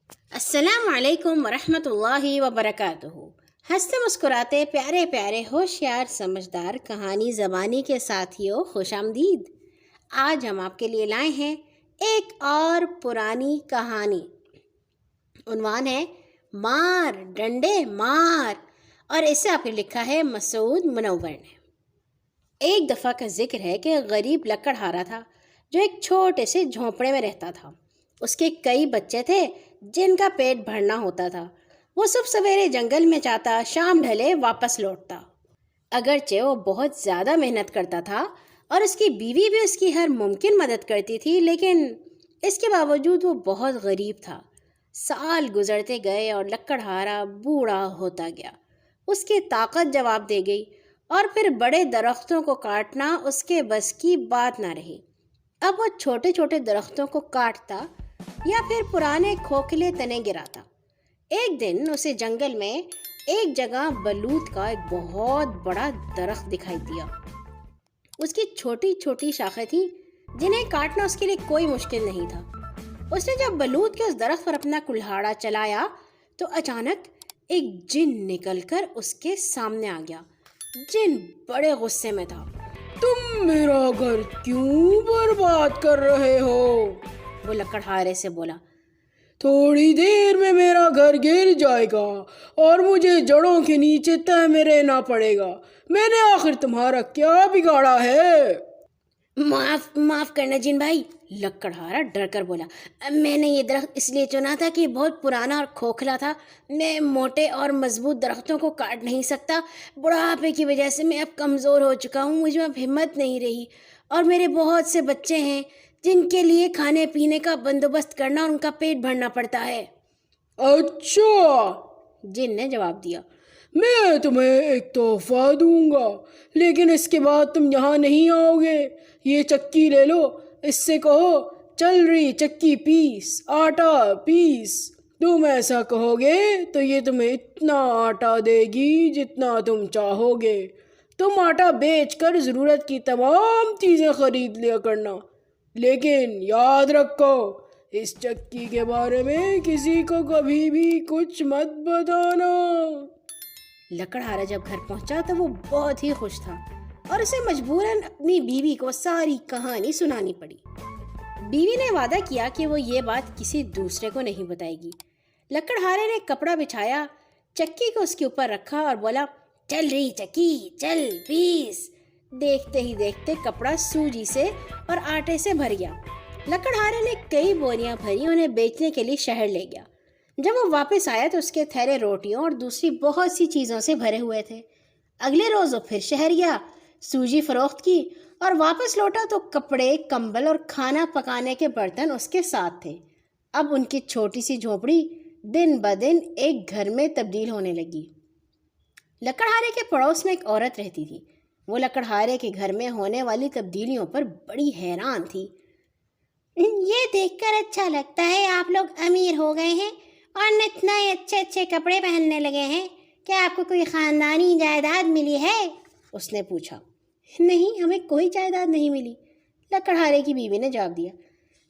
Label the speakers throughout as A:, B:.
A: السلام علیکم ورحمۃ اللہ وبرکاتہ۔ ہنستے مسکراتے پیارے پیارے ہوشیار سمجھدار کہانی زبانی کے ساتھیوں، خوش آمدید۔ آج ہم آپ کے لیے لائے ہیں ایک اور پرانی کہانی۔ عنوان ہے مار ڈنڈے مار، اور اسے آپ نے لکھا ہے مسعود منور نے۔ ایک دفعہ کا ذکر ہے کہ غریب لکڑہارا تھا جو ایک چھوٹے سے جھونپڑے میں رہتا تھا۔ اس کے کئی بچے تھے جن کا پیٹ بھرنا ہوتا تھا۔ وہ صبح سویرے جنگل میں جاتا، شام ڈھلے واپس لوٹتا۔ اگرچہ وہ بہت زیادہ محنت کرتا تھا اور اس کی بیوی بھی اس کی ہر ممکن مدد کرتی تھی، لیکن اس کے باوجود وہ بہت غریب تھا۔ سال گزرتے گئے اور لکڑہارا بوڑھا ہوتا گیا۔ اس کی طاقت جواب دے گئی اور پھر بڑے درختوں کو کاٹنا اس کے بس کی بات نہ رہی۔ اب وہ چھوٹے چھوٹے درختوں کو کاٹتا یا پھر پرانے کھوکھلے تنے گراتا۔ ایک دن اسے جنگل میں ایک جگہ بلوط کا ایک بہت بڑا درخت دکھائی دیا۔ اس کی چھوٹی چھوٹی شاخیں تھیں جنہیں کاٹنا اس کے لیے کوئی مشکل نہیں تھا۔ اس نے جب بلوط کے اس درخت پر اپنا کلہاڑا چلایا تو اچانک ایک جن نکل کر اس کے سامنے آ گیا۔ جن بڑے غصے میں تھا۔
B: تم میرا گھر کیوں برباد کر رہے ہو؟
A: وہ لکڑہارے سے بولا۔
B: تھوڑی دیر میں میرا گھر گر جائے گا اور مجھے جڑوں کے نیچے تہ میں رہنا پڑے گا۔ میں نے آخر تمہارا کیا بگاڑا ہے؟
A: معاف کرنا جن بھائی، لکڑہارا ڈر کر بولا۔ میں نے یہ درخت اس لیے چنا تھا کہ بہت پرانا اور کھوکھلا تھا۔ میں موٹے اور مضبوط درختوں کو کاٹ نہیں سکتا۔ بڑھاپے کی وجہ سے میں اب کمزور ہو چکا ہوں، مجھ میں اب ہمت نہیں رہی، اور میرے بہت سے بچے ہیں جن کے لیے کھانے پینے کا بندوبست کرنا اور ان کا پیٹ بھرنا پڑتا ہے۔
B: اچھا،
A: جن نے جواب دیا۔
B: میں تمہیں ایک تحفہ دوں گا، لیکن اس کے بعد تم یہاں نہیں آؤ گے۔ یہ چکی لے لو، اس سے کہو چل رہی چکی پیس، آٹا پیس۔ تم ایسا کہو گے تو یہ تمہیں اتنا آٹا دے گی جتنا تم چاہو گے۔ تم آٹا بیچ کر ضرورت کی تمام چیزیں خرید لیا کرنا، لیکن یاد رکھو اس چکی کے بارے میں کسی کو کبھی بھی کچھ مت بتانا۔
A: لکڑہارا جب گھر پہنچا تو وہ بہت ہی خوش تھا اور اسے مجبوراً اپنی بیوی کو ساری کہانی سنانی پڑی۔ بیوی نے وعدہ کیا کہ وہ یہ بات کسی دوسرے کو نہیں بتائے گی۔ لکڑہارے نے کپڑا بچھایا، چکی کو اس کے اوپر رکھا اور بولا، چل رہی چکی چل پیس۔ دیکھتے ہی دیکھتے کپڑا سوجی سے اور آٹے سے بھر گیا۔ لکڑہارے نے کئی بوریاں بھری، انہیں بیچنے کے لیے شہر لے گیا۔ جب وہ واپس آیا تو اس کے تھیلے روٹیوں اور دوسری بہت سی چیزوں سے بھرے ہوئے تھے۔ اگلے روز وہ پھر شہر گیا، سوجی فروخت کی اور واپس لوٹا تو کپڑے، کمبل اور کھانا پکانے کے برتن اس کے ساتھ تھے۔ اب ان کی چھوٹی سی جھونپڑی دن بدن ایک گھر میں تبدیل ہونے لگی۔ لکڑہارے کے پڑوس میں ایک عورت رہتی تھی۔ وہ لکڑہارے کے گھر میں ہونے والی تبدیلیوں پر بڑی حیران تھی۔ یہ دیکھ کر اچھا لگتا ہے آپ لوگ امیر ہو گئے ہیں اور اتنا اچھے اچھے کپڑے پہننے لگے ہیں۔ کیا آپ کو کوئی خاندانی جائیداد ملی ہے؟ اس نے پوچھا۔ نہیں، ہمیں کوئی جائیداد نہیں ملی، لکڑہارے کی بیوی نے جواب دیا۔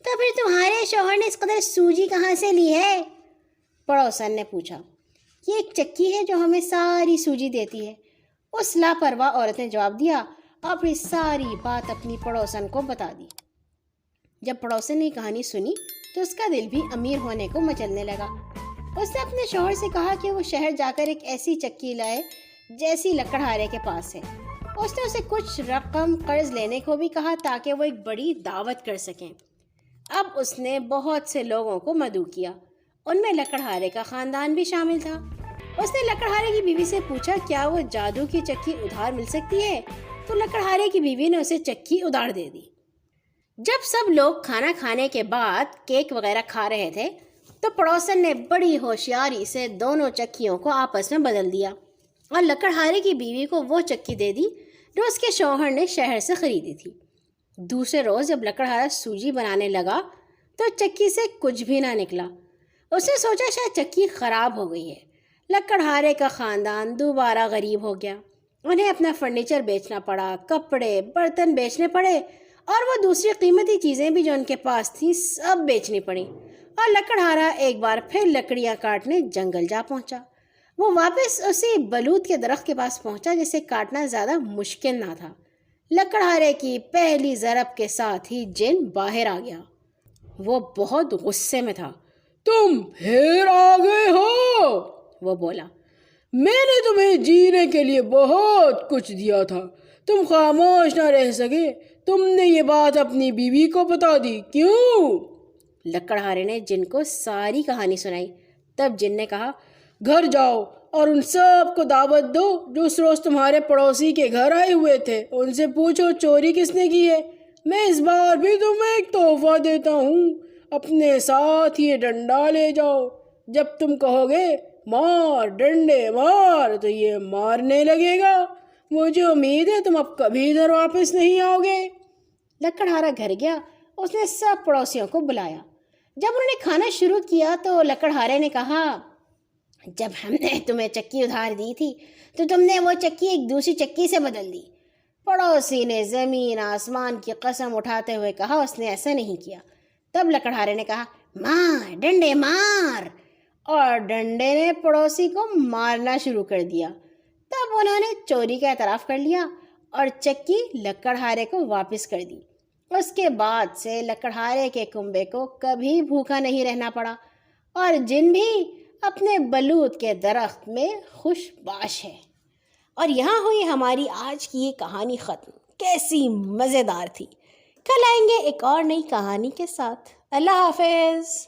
A: تو پھر تمہارے شوہر نے اس قدر سوجی کہاں سے لی ہے؟ پڑوسن نے پوچھا۔ یہ ایک چکی ہے جو ہمیں ساری سوجی دیتی ہے، اس لاپرواہ عورت نے جواب دیا اور پھر ساری بات اپنی پڑوسن کو بتا دی۔ جب پڑوسن نے کہانی سنی تو اس کا دل بھی امیر ہونے کو مچلنے لگا۔ اس نے اپنے شوہر سے کہا کہ وہ شہر جا کر ایک ایسی چکی لائے جیسی لکڑہارے کے پاس ہے۔ اس نے اسے کچھ رقم قرض لینے کو بھی کہا تاکہ وہ ایک بڑی دعوت کر سکیں۔ اب اس نے بہت سے لوگوں کو مدعو کیا، ان میں لکڑہارے کا خاندان بھی شامل تھا۔ اس نے لکڑہارے کی بیوی سے پوچھا کیا وہ جادو کی چکی ادھار مل سکتی ہے، تو لکڑہارے کی بیوی نے اسے چکی ادھار دے دی۔ جب سب لوگ کھانا کھانے کے بعد کیک وغیرہ کھا رہے تھے تو پڑوسن نے بڑی ہوشیاری سے دونوں چکیوں کو آپس میں بدل دیا اور لکڑہارے کی بیوی کو وہ چکی دے دی جو اس کے شوہر نے شہر سے خریدی تھی۔ دوسرے روز جب لکڑہارا سوجی بنانے لگا تو چکی سے کچھ بھی نہ نکلا۔ اس نے سوچا شاید چکی خراب ہو گئی ہے۔ لکڑہارے کا خاندان دوبارہ غریب ہو گیا۔ انہیں اپنا فرنیچر بیچنا پڑا، کپڑے برتن بیچنے پڑے اور وہ دوسری قیمتی چیزیں بھی جو ان کے پاس تھیں سب بیچنی پڑیں۔ اور لکڑہارا ایک بار پھر لکڑیاں کاٹنے جنگل جا پہنچا۔ وہ واپس اسی بلوط کے درخت کے پاس پہنچا جسے کاٹنا زیادہ مشکل نہ تھا۔ لکڑہارے کی پہلی ضرب کے ساتھ ہی جن باہر آ گیا۔ وہ بہت غصے میں تھا۔
B: تم پھر آ گئے ہو،
A: وہ بولا۔
B: میں نے تمہیں جینے کے لیے بہت کچھ دیا تھا، تم خاموش نہ رہ سکے، تم نے یہ بات اپنی بیوی کو بتا دی، کیوں؟
A: لکڑہارے نے جن کو ساری کہانی سنائی۔ تب جن نے کہا،
B: گھر جاؤ اور ان سب کو دعوت دو جو اس روز تمہارے پڑوسی کے گھر آئے ہوئے تھے، ان سے پوچھو چوری کس نے کی ہے۔ میں اس بار بھی تمہیں ایک تحفہ دیتا ہوں، اپنے ساتھ یہ ڈنڈا لے جاؤ، جب تم کہو گے مار ڈنڈے مار تو یہ مارنے لگے گا۔ مجھے امید ہے تم اب کبھی ادھر واپس نہیں آؤ گے۔
A: لکڑہارا گھر گیا، اس نے سب پڑوسیوں کو بلایا۔ جب انہوں نے کھانا شروع کیا تو لکڑہارے نے کہا، جب ہم نے تمہیں چکی ادھار دی تھی تو تم نے وہ چکی ایک دوسری چکی سے بدل دی۔ پڑوسی نے زمین آسمان کی قسم اٹھاتے ہوئے کہا اس نے ایسا نہیں کیا۔ تب لکڑہارے نے کہا، مار ڈنڈے مار، اور ڈنڈے نے پڑوسی کو مارنا شروع کر دیا۔ تب انہوں نے چوری کا اعتراف کر لیا اور چکی لکڑہارے کو واپس کر دی۔ اس کے بعد سے لکڑہارے کے کنبے کو کبھی بھوکا نہیں رہنا پڑا، اور جن بھی اپنے بلوط کے درخت میں خوش باش ہے۔ اور یہاں ہوئی ہماری آج کی یہ کہانی ختم۔ کیسی مزیدار تھی۔ کل آئیں گے ایک اور نئی کہانی کے ساتھ۔ اللہ حافظ۔